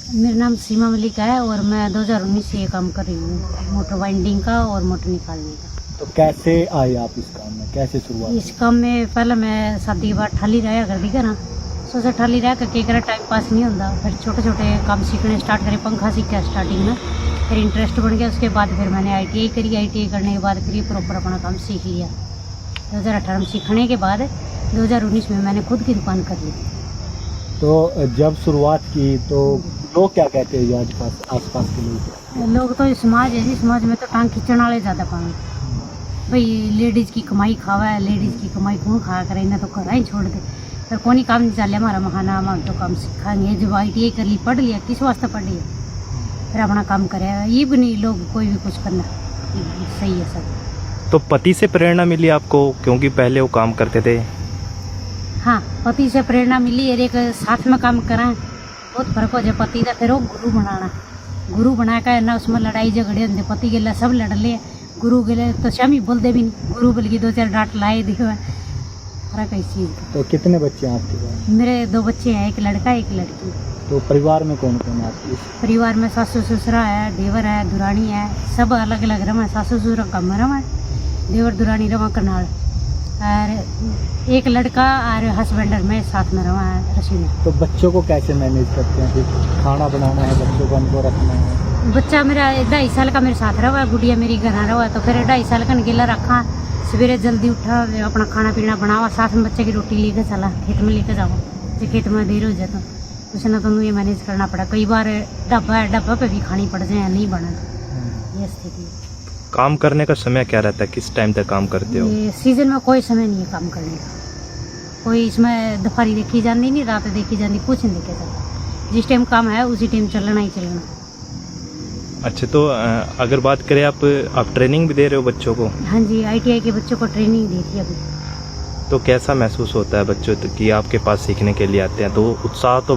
मेरा नाम सीमा मलिक है और मैं 2019 से ये काम कर रही हूँ, मोटर वाइंडिंग का और मोटर निकालने का। तो कैसे आए आप इस काम में, कैसे शुरुआत? इस काम में पहले मैं शादी के बाद ठाली रहा कर दी ना, सोचा ठाली रह करके करा टाइम पास नहीं होता। फिर छोटे छोटे काम सीखने स्टार्ट करे, पंखा सीखा स्टार्टिंग में, फिर इंटरेस्ट बन गया। उसके बाद फिर मैंने ITI करी, ITI करने के बाद फिर ये प्रॉपर अपना काम सीख लिया। 2018 में सीखने के बाद 2019 में मैंने खुद की दुकान कर ली। तो जब शुरुआत की तो लोग क्या कहते हैं आस पास के लोग? लोग तो समाज है जी, समाज में तो टांग खींचने वाले ज़्यादा पाएंगे भाई। लेडीज़ की कमाई खावा है, लेडीज़ की कमाई कौन खाया करे, इन्हें तो घर ही छोड़ दे। फिर कौन ही काम नहीं चल हमारा महाना, हम तो काम सीखाएंगे। जब ITI कर ली, पढ़ लिया, किस वास्ते पढ़ लिया, फिर अपना काम करेगा। ये भी नहीं लोग कोई भी कुछ करना सही है सब। तो पति से प्रेरणा मिली आपको, क्योंकि पहले वो काम करते थे? हाँ, पति से प्रेरणा मिली और एक साथ में काम करा बहुत फर्क हो जाए। पति का फिर वो गुरु बनाना, गुरु बना कर ना उसमें लड़ाई झगड़े होते, पति के लिए सब लड़ ले, गुरु के लिए तो शामी बोलते भी नहीं, गुरु बोल के 2-4 डांट लाए दिखे फर्क है इस चीज़ का। तो कितने बच्चे हैं आपके पास? मेरे 2 बच्चे हैं, एक लड़का एक लड़की। तो परिवार में कौन कौन है आपके? परिवार में सासू ससुरा है, देवर है, दुरानी है, सब अलग अलग रवा। सासू ससुर कम रवा, देवर दुरानी रवा करनाल, और एक लड़का और हस्बैंड में साथ में रवा है रसी में। तो बच्चों को कैसे मैनेज करते हैं? फिर खाना बनाना है, बच्चों को हमको रखना है। बच्चा मेरा 2.5 साल का मेरे साथ रहा, गुड़िया मेरी घर रहा, तो फिर 2.5 साल का अकेला रखा। सवेरे जल्दी उठा, अपना खाना पीना बनावा, साथ में बच्चे की रोटी लेकर चला, खेत में लेकर जाओ। जो खेत में देर हो जाए तो कुछ ना तो मुझे मैनेज करना पड़ा। कई बार डब्बा पे भी खानी पड़ जाए, नहीं बना, ये स्थिति है। काम करने का समय क्या रहता है, किस टाइम तक काम करते हो? ये सीजन में कोई समय नहीं है काम करने का, कोई इसमें दोपहरी देखी जाती नहीं, रात देखी जाती, कुछ नहीं देखा जाता। जिस टाइम काम है उसी टाइम चलना ही चलना। अच्छा, तो अगर बात करें आप ट्रेनिंग भी दे रहे हो बच्चों को? हाँ जी, ITI के बच्चों को ट्रेनिंग दी थी अभी। तो कैसा महसूस होता है बच्चों कि आपके पास सीखने के लिए आते हैं? तो उत्साह तो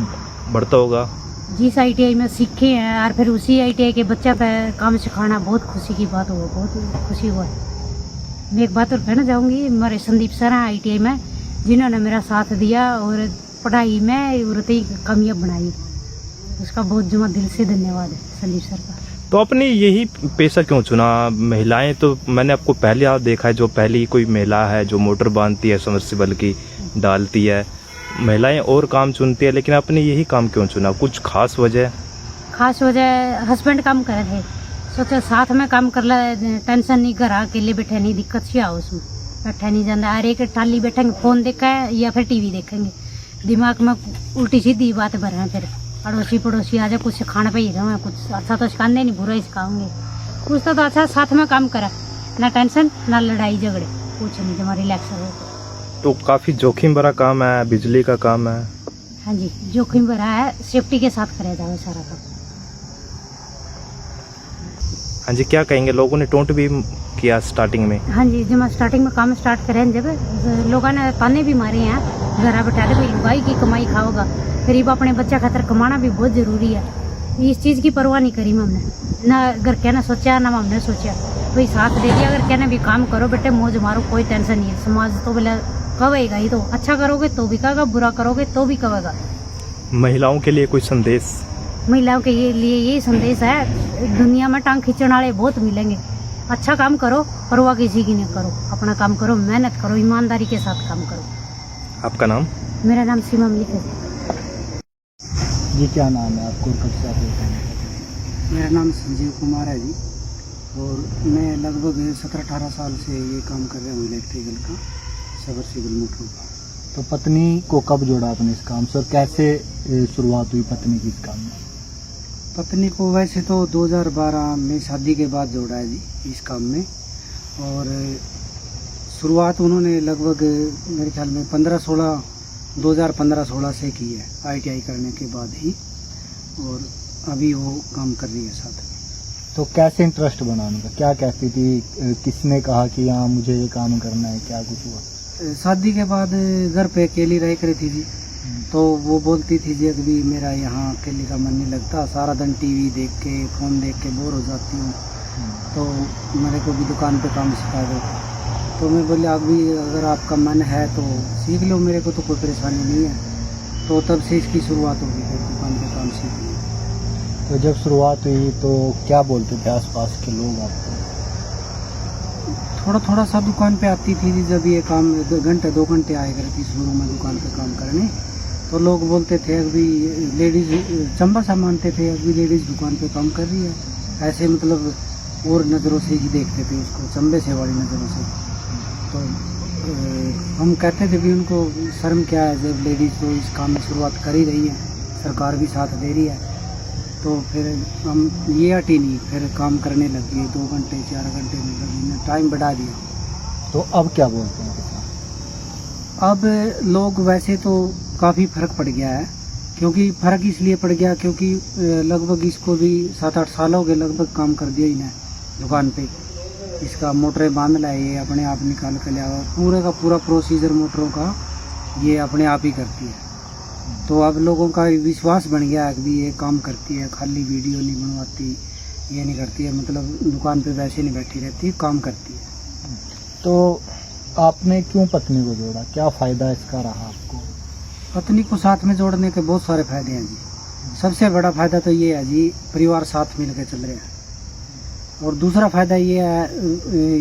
बढ़ता होगा। जिस ITI में सीखे हैं और फिर उसी ITI के बच्चा पे काम सिखाना बहुत खुशी की बात हुआ, बहुत खुशी हुआ। मैं एक बात और कहना चाहूँगी, हमारे संदीप सर हैं ITI में, जिन्होंने मेरा साथ दिया और पढ़ाई में उरती कामयाब बनाई, उसका बहुत जुमा दिल से धन्यवाद है संदीप सर का। तो आपने यही पेशा क्यों चुना? महिलाएं तो मैंने आपको पहले आप देखा है, जो पहली कोई महिला है जो मोटर बांधती है, सबमर्सिबल की डालती है, महिलाएं और काम चुनती है, लेकिन आपने यही काम क्यों चुना? कुछ खास वजह? खास वजह हस्बैंड काम करे थे, सोचा साथ में काम कर ले, टेंशन नहीं, घर अकेले बैठे नहीं, दिक्कत सी आओ उसमें, बैठा नहीं जाता। और एक टाली बैठेंगे, फोन देखा है या फिर TV देखेंगे, दिमाग में उल्टी सीधी बात भर है। फिर अड़ोसी पड़ोसी आ जाए, कुछ सिखाने पे ही रहे, कुछ अच्छा तो सिखाने नहीं, बुरा ही सिखाऊंगे। कुछ तो अच्छा साथ में काम करा, ना टेंशन ना लड़ाई झगड़े, कुछ नहीं, जमा रिलैक्स हो। तो काफ़ी जोखिम भरा काम है, बिजली का काम है। हाँ जी, जोखिम भरा है, सेफ्टी के साथ करे जाओ सारा काम। हाँ जी, क्या कहेंगे? लोगों ने टोंट भी किया स्टार्टिंग में? हाँ जी, जब मैं स्टार्टिंग में काम स्टार्ट करें, जब लोगों ने ताने भी मारे हैं, घर बैठा दे कोई लुगाई की कमाई खाओगा, गरीब अपने बच्चा खातर कमाना भी बहुत ज़रूरी है। इस चीज़ की परवाह नहीं करी हमने, ना घर कहना सोचा ना हमने सोचा, कोई साथ दे दिया। अगर कहना भी काम करो बेटे, मौज मारो, कोई टेंशन नहीं है। समाज तो बोला कहेगा ही, तो अच्छा करोगे तो भी कहेगा, बुरा करोगे तो भी कहेगा। महिलाओं के लिए कोई संदेश? महिलाओं के लिए यही संदेश है, दुनिया में टांग खींचने वाले बहुत मिलेंगे। अच्छा काम करो, परवाह किसी की नहीं करो, अपना काम करो, मेहनत करो, ईमानदारी के साथ काम करो। आपका नाम? मेरा नाम सीमा मलिक है जी। क्या नाम है आपको, कब से आप ये काम कर रहे हैं? मेरा नाम संजीव कुमार है जी, और मैं लगभग 17-18 साल से ये काम कर रहा हूँ, इलेक्ट्रिकल का, सबमर्सिबल मोटर का। तो पत्नी को कब जोड़ा आपने इस काम से, और कैसे शुरुआत हुई पत्नी की इस काम में? पत्नी को वैसे तो 2012 में शादी के बाद जोड़ा है जी इस काम में, और शुरुआत उन्होंने लगभग मेरे ख्याल में 2015-16 से की है, ITI करने के बाद ही, और अभी वो काम कर रही है साथ में। तो कैसे इंटरेस्ट बनाने का, क्या कहती थी, किसने कहा कि हाँ मुझे ये काम करना है, क्या कुछ हुआ? शादी के बाद घर पे अकेली रह कर थी जी, तो वो बोलती थी जी अभी मेरा यहाँ अकेले का मन नहीं लगता, सारा दिन TV देख के, फ़ोन देख के बोर हो जाती हूँ, तो मेरे को भी दुकान पे काम सिखा दो। तो मैं बोले अभी अगर आपका मन है तो सीख लो, मेरे को तो कोई परेशानी नहीं है। तो तब से इसकी शुरुआत होगी, फिर दुकान पे काम सीखना। तो जब शुरुआत हुई तो क्या बोलते थे आसपास के लोग आपको? थोड़ा थोड़ा सा दुकान पे आती थी जी, जब ये काम 2 घंटे आया करती शुरू में दुकान पे काम करने, तो लोग बोलते थे अभी लेडीज़ चंबा सा मानते थे, अभी लेडीज़ दुकान पे काम कर रही है, ऐसे मतलब और नज़रों से ही देखते थे उसको, चंबे से वाली नज़रों से। तो हम कहते थे भी उनको शर्म क्या है, जब लेडीज़ तो इस काम में शुरुआत कर ही रही है, सरकार भी साथ दे रही है, तो फिर हम ये हटी नहीं, फिर काम करने लग गए 2 घंटे 4 घंटे, मतलब टाइम बढ़ा दिया। तो अब क्या बोलते हैं किसान? अब लोग वैसे तो काफ़ी फ़र्क पड़ गया है, क्योंकि फ़र्क इसलिए पड़ गया क्योंकि लगभग इसको भी 7-8 साल हो गए लगभग काम कर दिया इन्हें दुकान पे। इसका मोटरें बांध लाए, ये अपने आप निकाल कर लिया, पूरे का पूरा प्रोसीजर मोटरों का ये अपने आप ही करती है। तो अब लोगों का विश्वास बन गया है कि ये काम करती है, खाली वीडियो नहीं बनवाती, ये नहीं करती है, मतलब दुकान पे वैसे नहीं बैठी रहती, काम करती है। तो आपने क्यों पत्नी को जोड़ा, क्या फ़ायदा इसका रहा आपको? पत्नी को साथ में जोड़ने के बहुत सारे फायदे हैं जी। सबसे बड़ा फायदा तो ये है जी, परिवार साथ मिल के चल रहे हैं। और दूसरा फायदा ये है,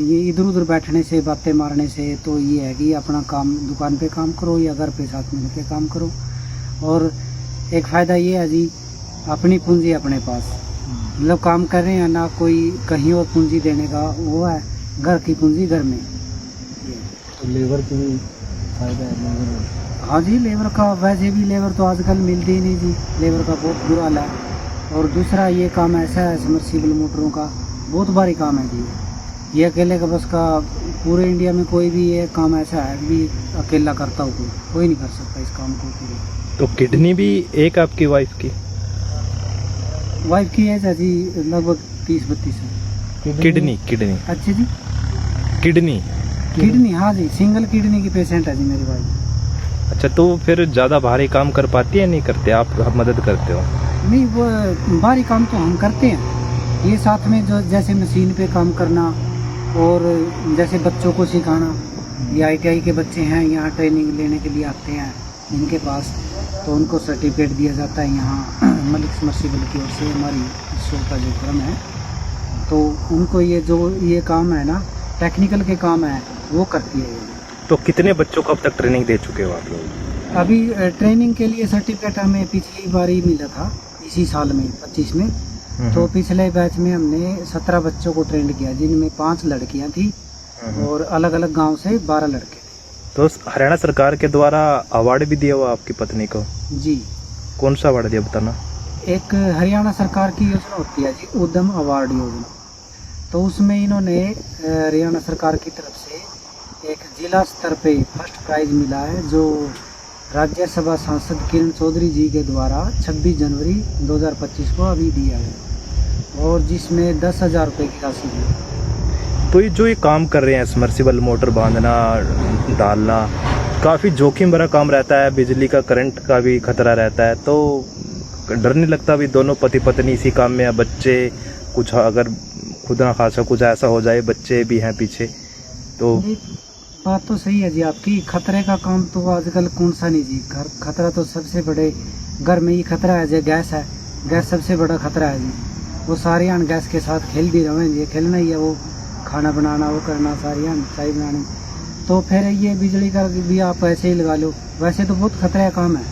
ये इधर उधर बैठने से, बातें मारने से, तो ये है कि अपना काम दुकान पे काम करो या घर पे साथ मिल के काम करो। और एक फ़ायदा ये है जी, अपनी पूंजी अपने पास, मतलब काम कर रहे हैं ना, कोई कहीं और पूंजी देने का वो है, घर की पूंजी घर में। तो लेबर की भी फ़ायदा है लेबर? हाँ जी, लेबर का वैसे भी लेबर तो आजकल मिलती ही नहीं जी, लेबर का बहुत बुरा हाल है। और दूसरा ये काम ऐसा है सबमर्सिबल मोटरों का बहुत भारी काम है जी, ये अकेले का बस का पूरे इंडिया में कोई भी ये काम ऐसा है कि अकेला करता हो कोई नहीं कर सकता इस काम को पूरे। तो किडनी भी एक आपकी वाइफ की? वाइफ की एज है जी लगभग 30-32 है। किडनी किडनी अच्छा जी, किडनी हाँ जी, सिंगल किडनी की पेशेंट है जी मेरी वाइफ। अच्छा, तो फिर ज़्यादा भारी काम कर पाती है, नहीं करते आप मदद करते हो? नहीं, वो भारी काम तो हम करते हैं, ये साथ में जो जैसे मशीन पे काम करना और जैसे बच्चों को सिखाना, ये ITI के बच्चे हैं यहाँ ट्रेनिंग लेने के लिए आते हैं इनके पास, तो उनको सर्टिफिकेट दिया जाता है यहाँ मलिक सबमर्सिबल की ओर से, हमारी शो का जो फर्म है, तो उनको ये जो ये काम है ना, टेक्निकल के काम है वो करती है। तो कितने बच्चों को अब तक ट्रेनिंग दे चुके हो आप लोग? अभी ट्रेनिंग के लिए सर्टिफिकेट हमें पिछली बार ही मिला था, इसी साल में 25 में। तो पिछले बैच में हमने 17 बच्चों को ट्रेंड किया, जिनमें 5 लड़कियां थी और अलग अलग गांव से 12 लड़के थे। तो हरियाणा सरकार के द्वारा अवार्ड भी दिया हुआ आपकी पत्नी को? जी। कौन सा अवार्ड दिया, बताना? एक हरियाणा सरकार की योजना होती है जी, उद्यम अवार्ड योजना, तो उसमें इन्होंने हरियाणा सरकार की तरफ से एक जिला स्तर पे फर्स्ट प्राइज मिला है, जो राज्यसभा सांसद किरण चौधरी जी के द्वारा 26 जनवरी 2025 को अभी दिया है, और जिसमें 10,000 रुपये की राशि दी। तो ये जो ये काम कर रहे हैं, सबमर्सिबल मोटर बांधना डालना, काफ़ी जोखिम भरा काम रहता है, बिजली का करंट का भी खतरा रहता है, तो डर नहीं लगता भी दोनों पति पत्नी इसी काम में, या बच्चे कुछ अगर खुद ना खासा कुछ ऐसा हो जाए, बच्चे भी हैं पीछे तो? बात तो सही है जी आपकी, खतरे का काम तो आजकल कौन सा नहीं जी, खतरा तो सबसे बड़े घर में ही खतरा है जो गैस है, गैस सबसे बड़ा खतरा है जी। वो सारे आन गैस के साथ खेल भी रहे हैं, खेलना ही है, वो खाना बनाना, वो करना, सारी आन चाय बनानी, तो फिर ये बिजली का भी आप ऐसे ही लगा लो, वैसे तो बहुत खतरा का काम है।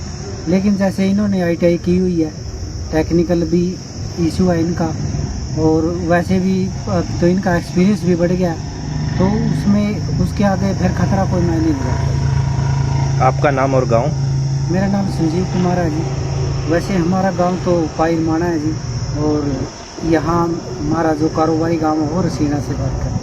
लेकिन जैसे इन्होंने ITI की हुई है, टेक्निकल भी इशू है इनका, और वैसे भी तो इनका एक्सपीरियंस भी बढ़ गया, तो उसमें उसके आगे फिर खतरा कोई मायने नहीं रखता। आपका नाम और गांव? मेरा नाम संजीव कुमार है जी। वैसे हमारा गांव तो पाइल माना है जी, और यहाँ हमारा जो कारोबारी गांव है वो रसीना से बात करें।